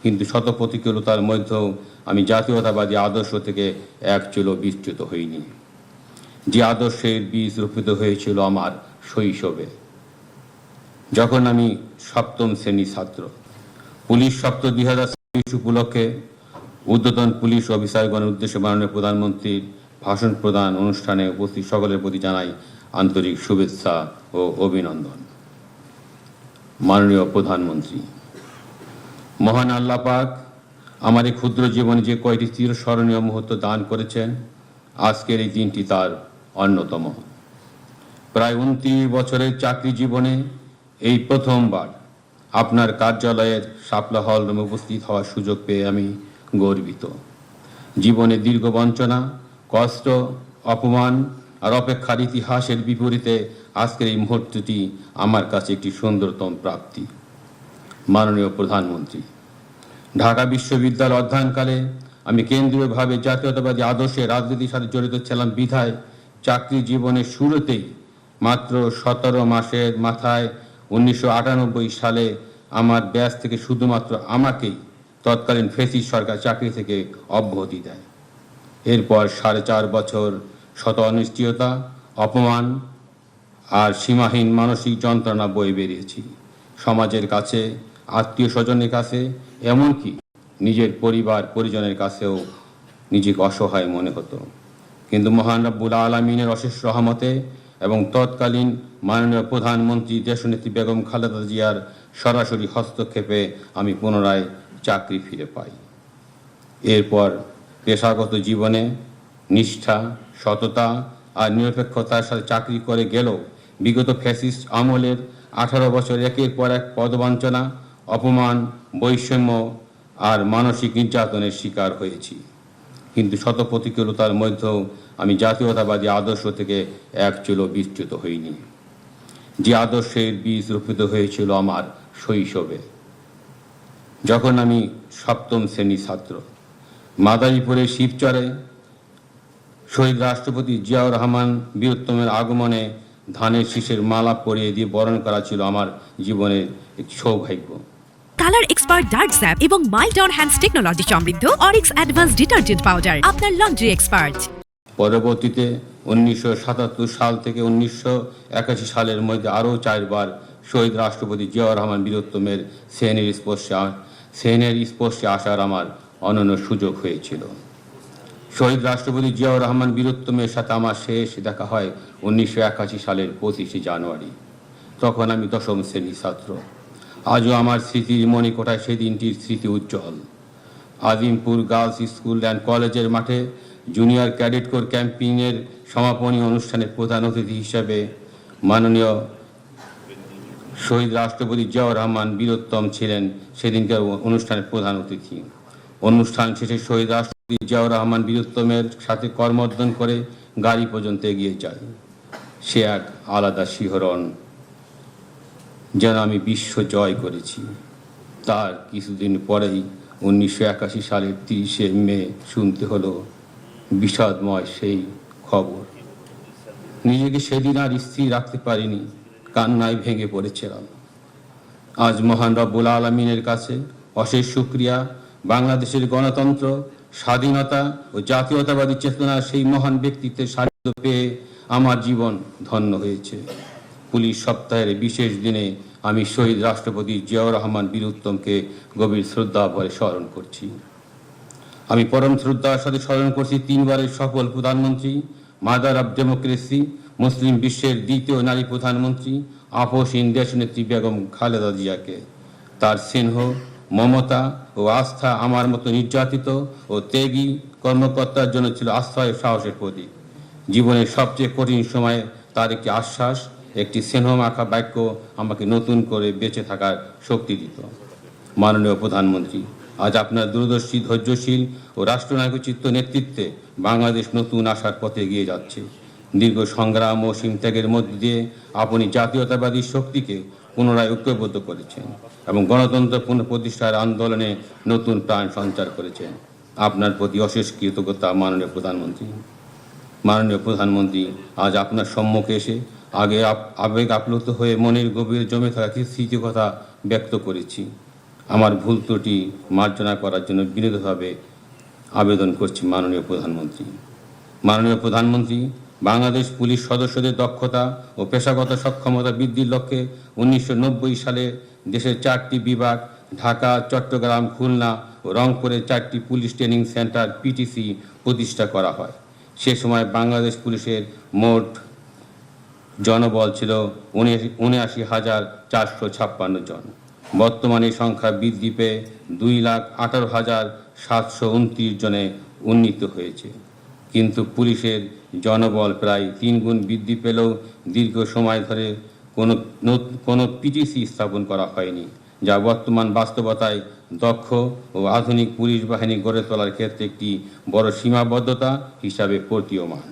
কিন্তু শত প্রতিকূলতার মধ্যেও আমি জাতীয়তাবাদী আদর্শ থেকে এক চুলো বিচ্যুত হইনি। যে আদর্শের বীজ রোপিত হয়েছিল আমার শৈশবে, যখন আমি সপ্তম শ্রেণীর ছাত্র। পুলিশ সপ্তাহ 2023 উপলক্ষে ঊর্ধ্বতন পুলিশ অফিসারগণের উদ্দেশ্যে মাননীয় প্রধানমন্ত্রীর ভাষণ প্রদান অনুষ্ঠানে উপস্থিত সকলের প্রতি জানাই আন্তরিক শুভেচ্ছা ও অভিনন্দন। মাননীয় প্রধানমন্ত্রী, মহান আল্লাহ পাক আমার এই ক্ষুদ্র জীবনে যে কয়টি চিরস্মরণীয় মুহূর্ত দান করেছেন, আজকের এই দিনটি তার অন্যতম। প্রায় 29 বছরের চাকরি জীবনে এই প্রথমবার আপনার কার্যালয়ের শাপলা হল রুমে উপস্থিত হওয়ার সুযোগ পেয়ে আমি গর্বিত। জীবনে দীর্ঘ বঞ্চনা, কষ্ট, অপমান আর অপেক্ষার ইতিহাসের বিপরীতে আজকের এই মুহূর্তটি আমার কাছে একটি সুন্দরতম প্রাপ্তি। মাননীয় প্রধানমন্ত্রী, ঢাকা বিশ্ববিদ্যালয় অধ্যয়নকালে আমি কেন্দ্রীয়ভাবে জাতীয়তাবাদী আদর্শে রাজনীতির সাথে জড়িত ছিলাম বিধায় চাকরি জীবনের শুরুতেই মাত্র 17 মাসের মাথায় 1998 সালে আমার ব্যাচ থেকে শুধুমাত্র আমাকেই তৎকালীন ফ্যাসিস্ট সরকার চাকরি থেকে অব্যাহতি দেয়। এরপর 4.5 বছর শত অনিশ্চয়তা, অপমান আর সীমাহীন মানসিক যন্ত্রণা বয়ে বেরিয়েছি। সমাজের কাছে, আত্মীয় স্বজনের কাছে, এমনকি নিজের পরিবার পরিজনের কাছেও নিজেকে অসহায় মনে হতো। কিন্তু মহান রব্বুল আলামিনের অশেষ রহমতে এবং তৎকালীন মাননীয় প্রধানমন্ত্রী দেশনেত্রী বেগম খালেদা জিয়ার সরাসরি হস্তক্ষেপে আমি পুনরায় চাকরি ফিরে পাই। এরপর পেশাগত জীবনে নিষ্ঠা, সততা আর নিরপেক্ষতার সাথে চাকরি করে গেলেও বিগত ফ্যাসিস্ট আমলের 18 বছর একের পর এক পদবঞ্চনা, অপমান, বৈষম্য আর মানসিক নির্যাতনের শিকার হয়েছি। কিন্তু শত প্রতিকূলতার মধ্যেও আমি জাতীয়তাবাদী আদর্শ থেকে এক চুলো বিচ্যুত হইনি। যে আদর্শের বীজ রোপিত হয়েছিল আমার শৈশবে, যখন আমি সপ্তম শ্রেণীর ছাত্র। মাদারীপুরের শিবচরে শহীদ রাষ্ট্রপতি জিয়াউর রহমান বীরোত্তমের আগমনে ধানের শীষের মালা পরিয়ে দিয়ে বরণ করা ছিল আমার জীবনের এক সৌভাগ্য। কালার এক্সপার্ট ডার্ক স্যাপ এবং মাইল্ড অন হ্যান্ডস টেকনোলজি সমৃদ্ধ অরিক্স অ্যাডভান্স ডিটারজেন্ট পাউডার আপনার লন্ড্রি এক্সপার্ট। পরবর্তীতে 1977 সাল থেকে 1981 সালের মধ্যে আরও 4 বার শহীদ রাষ্ট্রপতি জিয়াউর রহমান বীরোত্তমের সেনের স্পর্শে আসার আমার অনন্য সুযোগ হয়েছিল। শহীদ রাষ্ট্রপতি জিয়াউর রহমান বীরোত্তমের সাথে আমার শেষ দেখা হয় 1981 সালের 25 জানুয়ারি। তখন আমি 10ম শ্রেণীর ছাত্র। আজও আমার স্মৃতির মণিকোঠায় সেদিনটির স্মৃতি উজ্জ্বল। আজিমপুর গার্লস স্কুল অ্যান্ড কলেজের মাঠে জুনিয়র ক্যাডেট কোর ক্যাম্পিংয়ের সমাপনী অনুষ্ঠানের প্রধান অতিথি হিসেবে মাননীয় শহীদ রাষ্ট্রপতি জিয়াউর রহমান বীরোত্তম ছিলেন সেদিনকার অনুষ্ঠানের প্রধান অতিথি। অনুষ্ঠান শেষে শহীদ রাষ্ট্রপতি জিয়াউর রহমান বীরোত্তমের সাথে করমর্দন করে গাড়ি পর্যন্ত এগিয়ে যায়। সে এক আলাদা শিহরণ, যেন আমি বিশ্ব জয় করেছি। তার কিছুদিন পরেই 1981 সালের 30শে মে শুনতে হলো বিষাদময় সেই খবর। নিজেকে সেদিন আর স্থির রাখতে পারিনি, কান্নায় ভেঙে পড়েছিলাম। আজ মহান রব্বুল আলামিনের কাছে অশেষ শুকরিয়া, বাংলাদেশের গণতন্ত্র, স্বাধীনতা ও জাতীয়তাবাদী চেতনার সেই মহান ব্যক্তিত্বের সান্নিধ্য পেয়ে আমার জীবন ধন্য হয়েছে। পুলিশ সপ্তাহের বিশেষ দিনে আমি শহীদ রাষ্ট্রপতি জিয়াউর রহমান বীরোত্তমকে গভীর শ্রদ্ধা ভরে স্মরণ করছি। আমি পরম শ্রদ্ধার সাথে স্মরণ করছি 3 বারের সফল প্রধানমন্ত্রী, মাদার অব ডেমোক্রেসি, মুসলিম বিশ্বের দ্বিতীয় নারী প্রধানমন্ত্রী, আপসহীন দেশনেত্রী বেগম খালেদা জিয়াকে। তার স্নেহ, মমতা ও আস্থা আমার মতো নির্যাতিত ও ত্যাগী কর্মকর্তার জন্য ছিল আশ্রয় সাহসের প্রতীক। জীবনের সবচেয়ে কঠিন সময়ে তার একটি আশ্বাস, একটি স্নেহমাখা বাক্য আমাকে নতুন করে বেঁচে থাকার শক্তি দিত। মাননীয় প্রধানমন্ত্রী, আজ আপনার দূরদর্শী, ধৈর্যশীল ও রাষ্ট্রনায়কোচিত নেতৃত্বে বাংলাদেশ নতুন আশার পথে এগিয়ে যাচ্ছে। দীর্ঘ সংগ্রাম ও অসীম ত্যাগের মধ্য দিয়ে আপনি জাতীয়তাবাদী শক্তিকে পুনরায় ঐক্যবদ্ধ করেছেন এবং গণতন্ত্র পুনঃপ্রতিষ্ঠার আন্দোলনে নতুন প্রাণ সঞ্চার করেছেন। আপনার প্রতি অশেষ কৃতজ্ঞতা মাননীয় প্রধানমন্ত্রী। মাননীয় প্রধানমন্ত্রী, আজ আপনার সম্মুখে এসে আবেগ আপ্লুত হয়ে মনের গভীরে জমে থাকা কিছু স্মৃতির কথা ব্যক্ত করেছি। আমার ভুল ত্রুটি মার্জনা করার জন্য বিনীতভাবে আবেদন করছি মাননীয় প্রধানমন্ত্রী। মাননীয় প্রধানমন্ত্রী, বাংলাদেশ পুলিশ সদস্যদের দক্ষতা ও পেশাগত সক্ষমতা বৃদ্ধির লক্ষ্যে 1990 সালে দেশের 4টি বিভাগ ঢাকা, চট্টগ্রাম, খুলনা ও রংপুরে 4টি পুলিশ ট্রেনিং সেন্টার পিটিসি প্রতিষ্ঠা করা হয়। সে সময় বাংলাদেশ পুলিশের মোট জনবল ছিল ৭৯,৪৫৬ জন। বর্তমানে সংখ্যা বৃদ্ধি পেয়ে 2,18,729 জনে উন্নীত হয়েছে। কিন্তু পুলিশের জনবল প্রায় 3 গুণ বৃদ্ধি পেলেও দীর্ঘ সময় ধরে কোনো পিটিসি স্থাপন করা হয়নি, যা বর্তমান বাস্তবতায় দক্ষ ও আধুনিক পুলিশ বাহিনী গড়ে তোলার ক্ষেত্রে একটি বড় সীমাবদ্ধতা হিসাবে প্রতীয়মান।